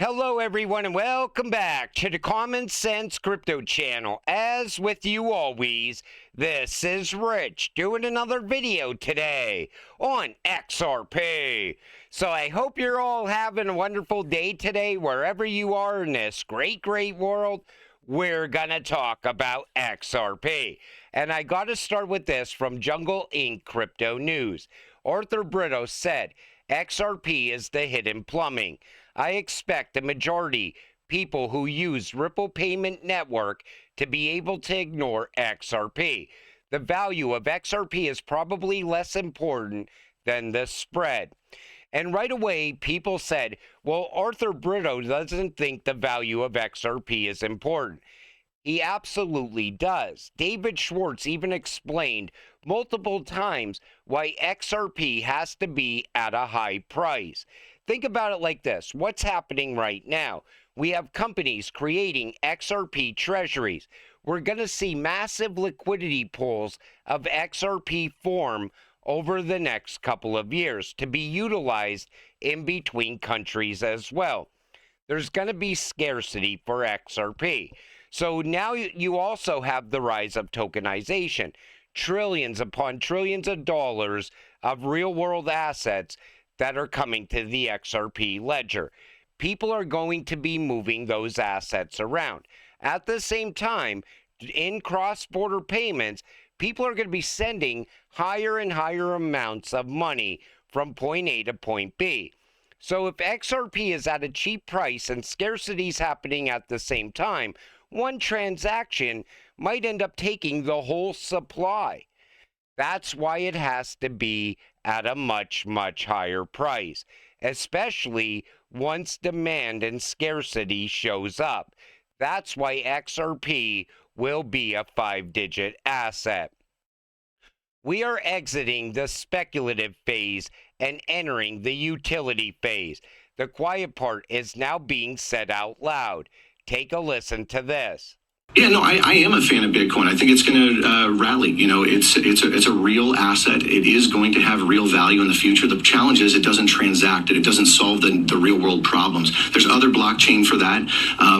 Hello, everyone, and welcome back to the Common Sense Crypto channel. As with you always, this is Rich doing another video today on XRP. So I hope you're all having a wonderful day today, wherever you are in this great world. We're gonna talk about XRP. And I gotta start with this from Jungle Inc. Crypto News. Arthur Brito said, XRP is the hidden plumbing. I expect the majority people who use Ripple Payment Network to be able to ignore XRP. The value of XRP is probably less important than the spread. And right away, people said, well, Arthur Brito doesn't think the value of XRP is important. He absolutely does. David Schwartz even explained multiple times why XRP has to be at a high price. Think about it like this. What's happening right now? We have companies creating XRP treasuries. We're going to see massive liquidity pools of XRP form over the next couple of years to be utilized in between countries as well. There's going to be scarcity for XRP. So now you also have the rise of tokenization. Trillions upon trillions of dollars of real-world assets that are coming to the XRP ledger. People are going to be moving those assets around. At the same time, in cross-border payments, people are going to be sending higher and higher amounts of money from point A to point B. So if XRP is at a cheap price and scarcity is happening at the same time, one transaction might end up taking the whole supply. That's why it has to be at a much higher price, especially once demand and scarcity shows up. That's why XRP will be a 5-digit asset. We are exiting the speculative phase and entering the utility phase. The quiet part is now being said out loud. Take a listen to this. Yeah, no, I am a fan of Bitcoin. I think it's going to rally. You know, it's a real asset. It is going to have real value in the future. The challenge is it doesn't transact and it doesn't solve the real world problems. There's other blockchain for that,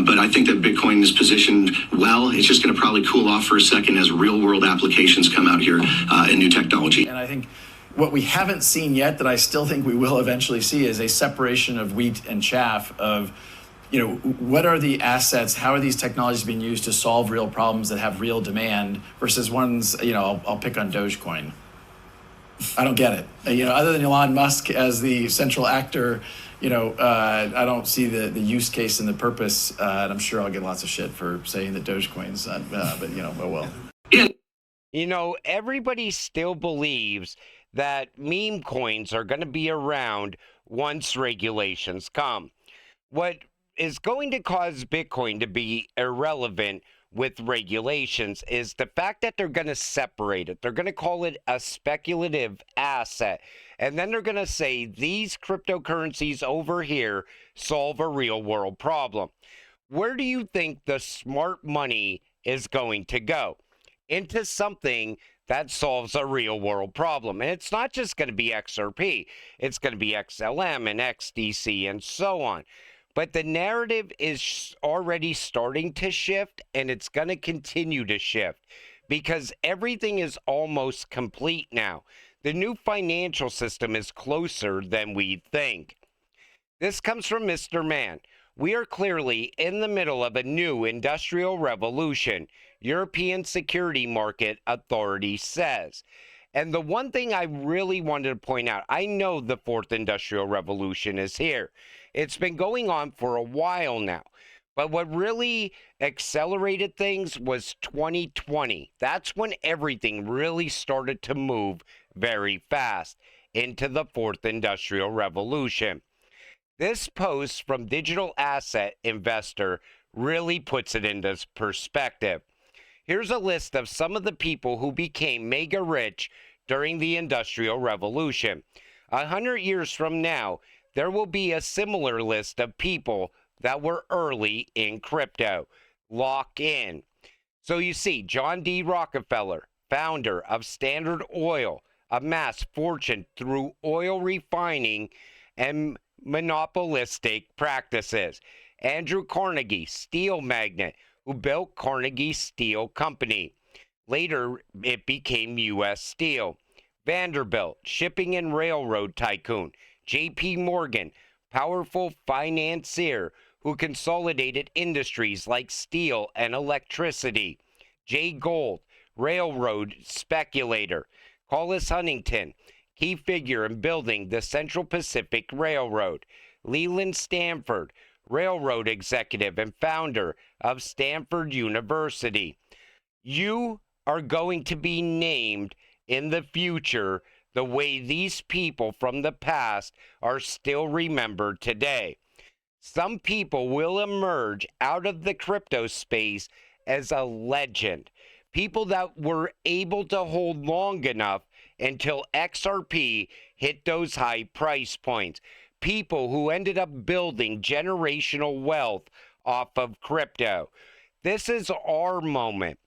but I think that Bitcoin is positioned well. It's just going to probably cool off for a second as real world applications come out here and new technology. And I think what we haven't seen yet that I still think we will eventually see is a separation of wheat and chaff of, you know, what are the assets? How are these technologies being used to solve real problems that have real demand versus ones, you know, I'll pick on Dogecoin. I don't get it. You know, other than Elon Musk as the central actor, you know, I don't see the use case and the purpose. And I'm sure I'll get lots of shit for saying that Dogecoin's not, but, you know, oh well. You know, everybody still believes that meme coins are going to be around once regulations come. What is going to cause Bitcoin to be irrelevant with regulations is the fact that they're going to separate it. They're going to call it a speculative asset. And then they're going to say these cryptocurrencies over here solve a real world problem. Where do you think the smart money is going to go? Into something that solves a real world problem. And it's not just going to be XRP. It's going to be XLM and XDC and so on. But the narrative is already starting to shift, and it's going to continue to shift because everything is almost complete now. The new financial system is closer than we think. This comes from Mr. Man. We are clearly in the middle of a new industrial revolution, European Security Market Authority says. And the one thing I really wanted to point out, I know the fourth industrial revolution is here. It's been going on for a while now. But what really accelerated things was 2020. That's when everything really started to move very fast into the fourth industrial revolution. This post from Digital Asset Investor really puts it into perspective. Here's a list of some of the people who became mega rich during the Industrial Revolution. 100 years from now, there will be a similar list of people that were early in crypto. Lock in. So you see, John D. Rockefeller, founder of Standard Oil, amassed fortune through oil refining and monopolistic practices. Andrew Carnegie, steel magnate, who built Carnegie Steel Company. Later, it became U.S. Steel. Vanderbilt, shipping and railroad tycoon. J.P. Morgan, powerful financier who consolidated industries like steel and electricity. Jay Gould, railroad speculator. Collis Huntington, key figure in building the Central Pacific Railroad. Leland Stanford, railroad executive and founder of Stanford University. You are going to be named in the future the way these people from the past are still remembered today. Some people will emerge out of the crypto space as a legend. People that were able to hold long enough until XRP hit those high price points. People who ended up building generational wealth off of crypto. This is our moment.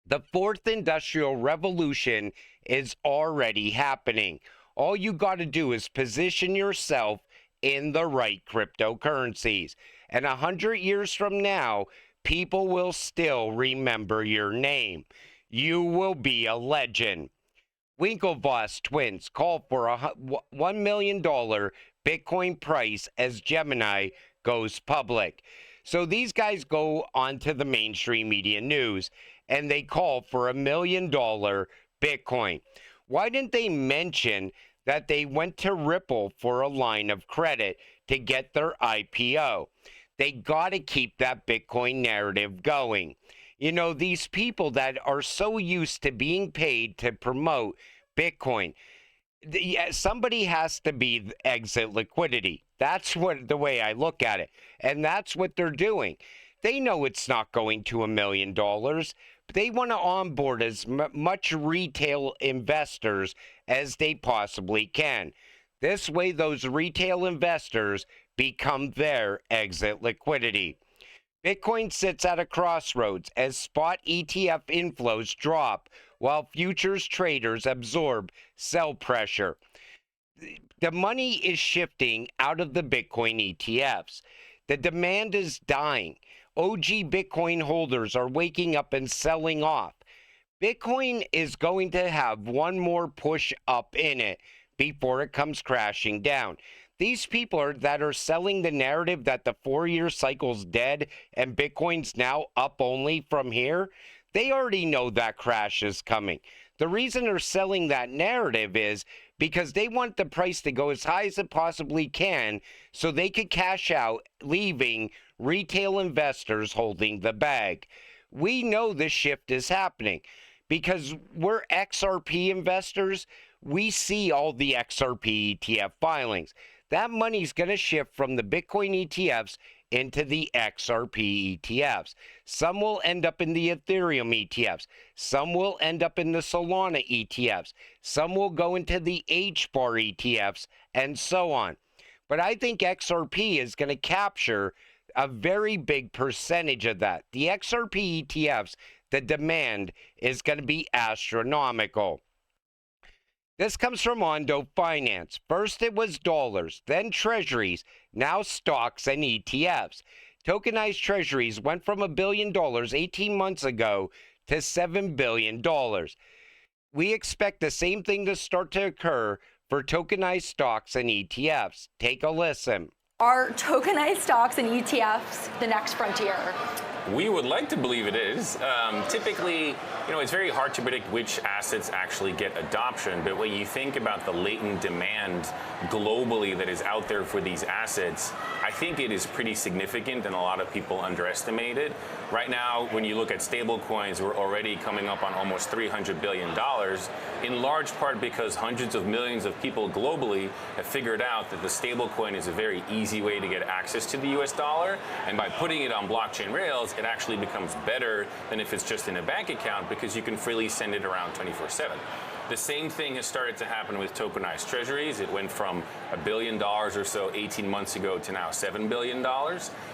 The fourth industrial revolution is already happening. All you got to do is position yourself in the right cryptocurrencies. And 100 years from now, people will still remember your name. You will be a legend. Winklevoss twins call for a $1 million Bitcoin price as Gemini goes public. So these guys go onto the mainstream media news and they call for $1 million Bitcoin. Why didn't they mention that they went to Ripple for a line of credit to get their IPO? They got to keep that Bitcoin narrative going. You know, these people that are so used to being paid to promote Bitcoin, somebody has to be exit liquidity. That's what the way I look at it. And that's what they're doing. They know it's not going to $1 million, but they want to onboard as much retail investors as they possibly can. This way, those retail investors become their exit liquidity. Bitcoin sits at a crossroads as spot ETF inflows drop while futures traders absorb sell pressure. The money is shifting out of the Bitcoin ETFs. The demand is dying. OG Bitcoin holders are waking up and selling off. Bitcoin is going to have one more push up in it before it comes crashing down. These people that are selling the narrative that the 4-year cycle's dead and Bitcoin's now up only from here, they already know that crash is coming. The reason they're selling that narrative is because they want the price to go as high as it possibly can so they could cash out, leaving retail investors holding the bag. We know this shift is happening because we're XRP investors. We see all the XRP ETF filings. That money's going to shift from the Bitcoin ETFs into the XRP ETFs. Some will end up in the Ethereum ETFs. Some will end up in the Solana ETFs. Some will go into the HBAR ETFs, and so on. But I think XRP is going to capture a very big percentage of that. The XRP ETFs, the demand is going to be astronomical. This comes from Ondo Finance. First it was dollars, then treasuries, now stocks and ETFs. Tokenized treasuries went from $1 billion 18 months ago to $7 billion. We expect the same thing to start to occur for tokenized stocks and ETFs. Take a listen. Are tokenized stocks and ETFs the next frontier? We would like to believe it is. Typically, it's very hard to predict which assets actually get adoption, but when you think about the latent demand globally that is out there for these assets, I think it is pretty significant and a lot of people underestimate it. Right now, when you look at stable coins, we're already coming up on almost $300 billion, in large part because hundreds of millions of people globally have figured out that the stable coin is a very easy way to get access to the US dollar, and by putting it on blockchain rails, it actually becomes better than if it's just in a bank account because you can freely send it around 24/7. The same thing has started to happen with tokenized treasuries. It went from $1 billion or so 18 months ago to now $7 billion.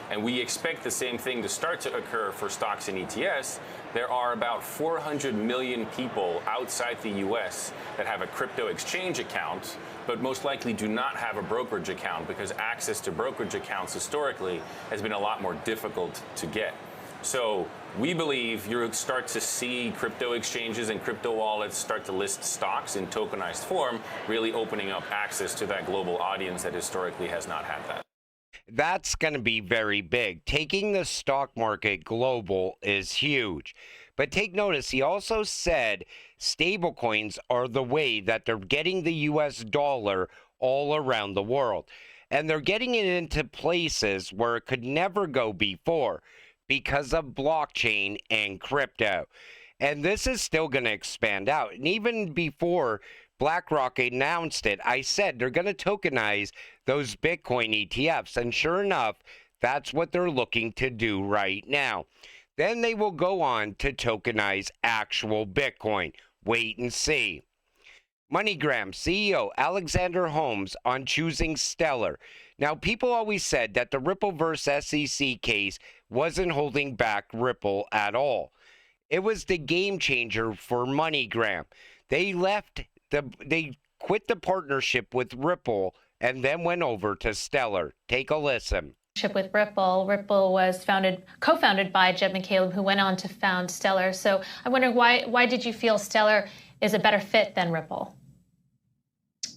And we expect the same thing to start to occur for stocks and ETFs. There are about 400 million people outside the US that have a crypto exchange account, but most likely do not have a brokerage account because access to brokerage accounts historically has been a lot more difficult to get. So we believe you'll start to see crypto exchanges and crypto wallets start to list stocks in tokenized form, really opening up access to that global audience that historically has not had that. That's going to be very big. Taking the stock market global is huge. But take notice, he also said stablecoins are the way that they're getting the US dollar all around the world. And they're getting it into places where it could never go before, because of blockchain and crypto. And this is still going to expand out. And even before Blackrock announced it, I said they're going to tokenize those Bitcoin ETFs. And sure enough, that's what they're looking to do right now. Then they will go on to tokenize actual Bitcoin. Wait and see. MoneyGram CEO Alexander Holmes on choosing Stellar. Now, people always said that the Ripple versus SEC case wasn't holding back Ripple at all. It was the game changer for MoneyGram. They quit the partnership with Ripple and then went over to Stellar. Take a listen. With Ripple. Ripple was co-founded by Jed McCaleb, who went on to found Stellar. So I wonder why did you feel Stellar is a better fit than Ripple?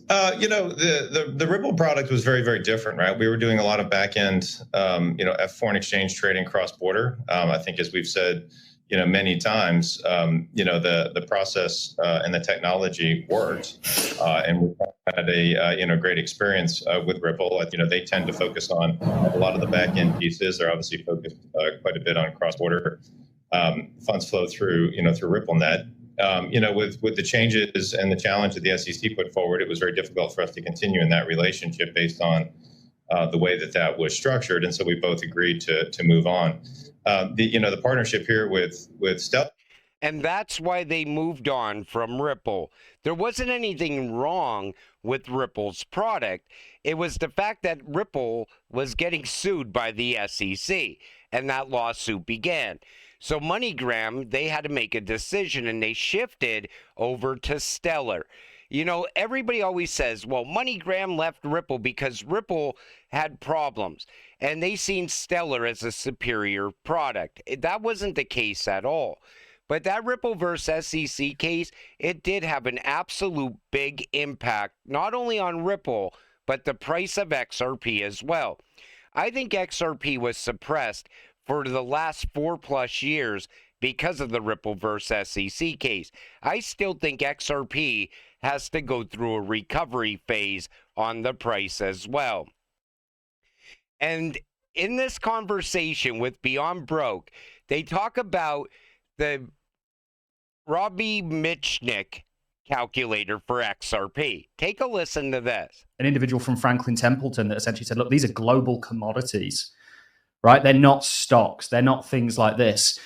The Ripple product was very, very different, right? We were doing a lot of back end, foreign exchange trading cross border. I think, as we've said, many times, the process and the technology worked, and we had a great experience with Ripple. They tend to focus on a lot of the back end pieces. They're obviously focused quite a bit on cross border funds flow through RippleNet. With the changes and the challenge that the SEC put forward, it was very difficult for us to continue in that relationship based on the way that was structured. And so we both agreed to move on. The partnership here with Stellar. And that's why they moved on from Ripple. There wasn't anything wrong with Ripple's product. It was the fact that Ripple was getting sued by the SEC, and that lawsuit began. So MoneyGram, they had to make a decision, and they shifted over to Stellar. Everybody always says, well, MoneyGram left Ripple because Ripple had problems, and they seen Stellar as a superior product. That wasn't the case at all. But that Ripple versus SEC case, it did have an absolute big impact, not only on Ripple, but the price of XRP as well. I think XRP was suppressed for the last 4+ years because of the Ripple versus SEC case. I still think XRP has to go through a recovery phase on the price as well. And in this conversation with Beyond Broke, they talk about the Robbie Mitchnick calculator for XRP. Take a listen to this. An individual from Franklin Templeton that essentially said, look, these are global commodities, right? They're not stocks. They're not things like this.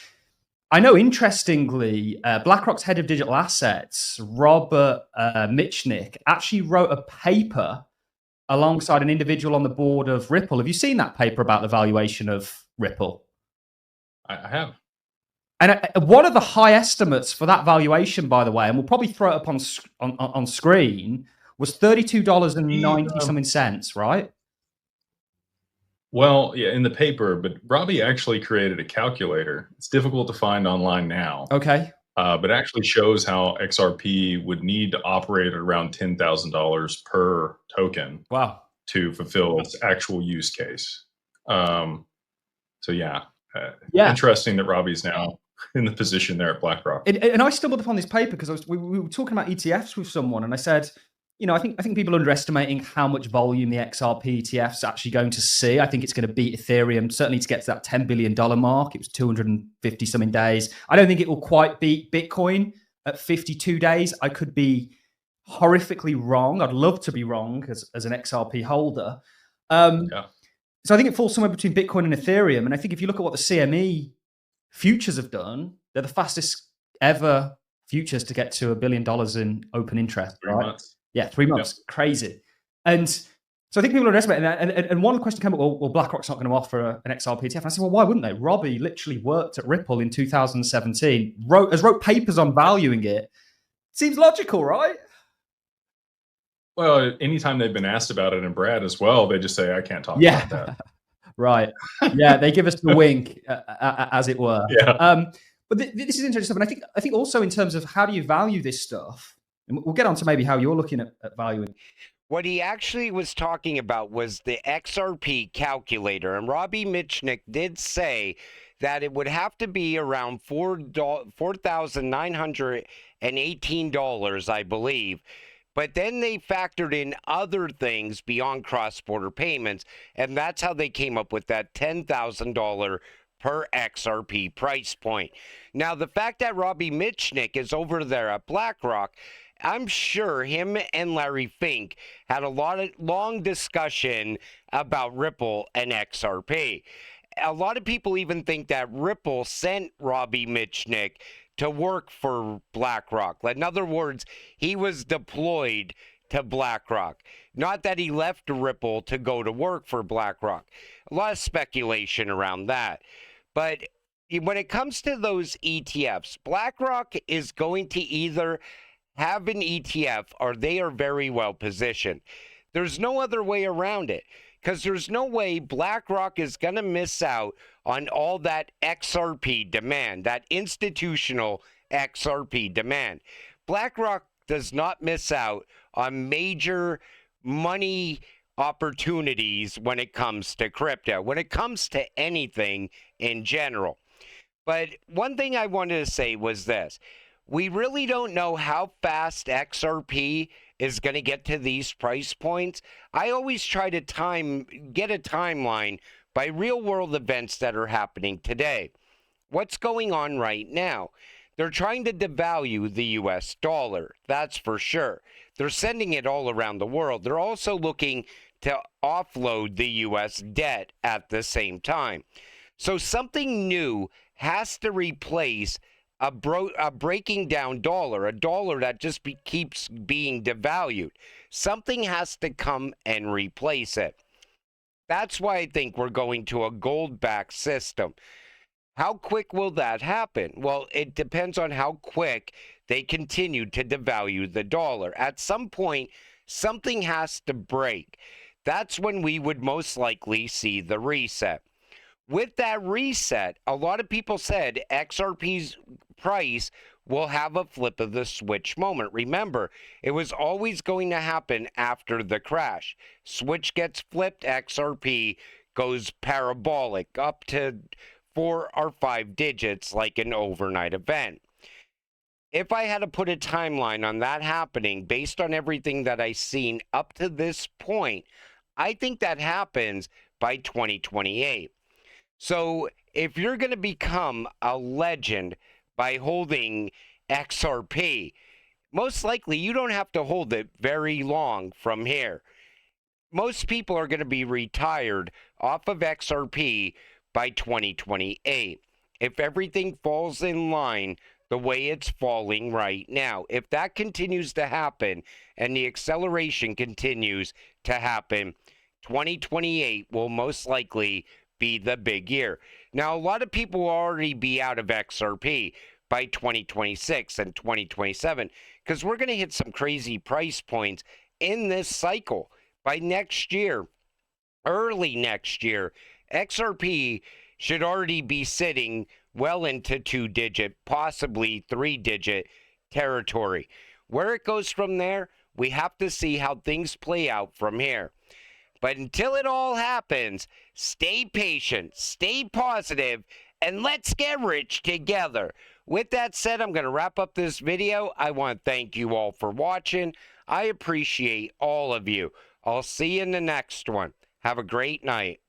I know, interestingly, BlackRock's head of digital assets, Robert Mitchnick, actually wrote a paper alongside an individual on the board of Ripple. Have you seen that paper about the valuation of Ripple? I have. And one of the high estimates for that valuation, by the way, and we'll probably throw it up on screen, was $32.90 something cents, right? Well, yeah, in the paper, but Robbie actually created a calculator. It's difficult to find online now. Okay. But actually shows how XRP would need to operate at around $10,000 per token. Wow. To fulfill its actual use case. Yeah, interesting that Robbie's now in the position there at BlackRock. And I stumbled upon this paper because we were talking about ETFs with someone, and I said, I think people are underestimating how much volume the XRP ETF is actually going to see. I think it's going to beat Ethereum, certainly to get to that $10 billion mark. It was 250 something days. I don't think it will quite beat Bitcoin at 52 days. I could be horrifically wrong. I'd love to be wrong as an XRP holder. So I think it falls somewhere between Bitcoin and Ethereum. And I think if you look at what the CME futures have done, they're the fastest ever futures to get to $1 billion in open interest. 3 right? months. Yeah, 3 months. Yep. Crazy. And so I think people underestimate that. And one question came up, well, BlackRock's not going to offer an XRP ETF. And I said, well, why wouldn't they? Robbie literally worked at Ripple in 2017, wrote papers on valuing it. Seems logical, right? Well, anytime they've been asked about it, and Brad as well, they just say, I can't talk about that. Right. Yeah, they give us the wink, as it were. Yeah. But this is interesting stuff. And I think also in terms of how do you value this stuff, and we'll get on to maybe how you're looking at valuing. What he actually was talking about was the XRP calculator. And Robbie Mitchnick did say that it would have to be around $4,918, I believe. But then they factored in other things beyond cross-border payments, and that's how they came up with that $10,000 per XRP price point. Now, the fact that Robbie Mitchnick is over there at Blackrock, I'm sure him and Larry Fink had a long discussion about Ripple and XRP. A lot of people even think that Ripple sent Robbie Mitchnick to work for BlackRock. In other words, he was deployed to BlackRock. Not that he left Ripple to go to work for BlackRock. A lot of speculation around that. But when it comes to those ETFs, BlackRock is going to either have an ETF or they are very well positioned. There's no other way around it, because there's no way BlackRock is going to miss out on all that XRP demand, that institutional XRP demand. BlackRock does not miss out on major money opportunities when it comes to crypto, when it comes to anything in general. But one thing I wanted to say was this. We really don't know how fast XRP is going to get to these price points. I always try to get a timeline by real-world events that are happening today. What's going on right now? They're trying to devalue the US dollar, that's for sure. They're sending it all around the world. They're also looking to offload the US debt at the same time. So something new has to replace a breaking down dollar, a dollar that just keeps being devalued. Something has to come and replace it. That's why I think we're going to a gold-backed system. How quick will that happen? Well, it depends on how quick they continue to devalue the dollar. At some point, something has to break. That's when we would most likely see the reset. With that reset, a lot of people said XRP's price will have a flip of the switch moment. Remember, it was always going to happen after the crash. Switch gets flipped, XRP goes parabolic up to 4 or 5 digits like an overnight event. If I had to put a timeline on that happening based on everything that I've seen up to this point, I think that happens by 2028. So if you're going to become a legend by holding XRP, most likely you don't have to hold it very long from here. Most people are going to be retired off of XRP by 2028. If everything falls in line the way it's falling right now, if that continues to happen and the acceleration continues to happen, 2028 will most likely be the big year. Now, a lot of people will already be out of XRP by 2026 and 2027 because we're going to hit some crazy price points in this cycle. By next year, early next year, XRP should already be sitting well into 2-digit, possibly 3-digit territory. Where it goes from there, we have to see how things play out from here. But until it all happens, stay patient, stay positive, and let's get rich together. With that said, I'm going to wrap up this video. I want to thank you all for watching. I appreciate all of you. I'll see you in the next one. Have a great night.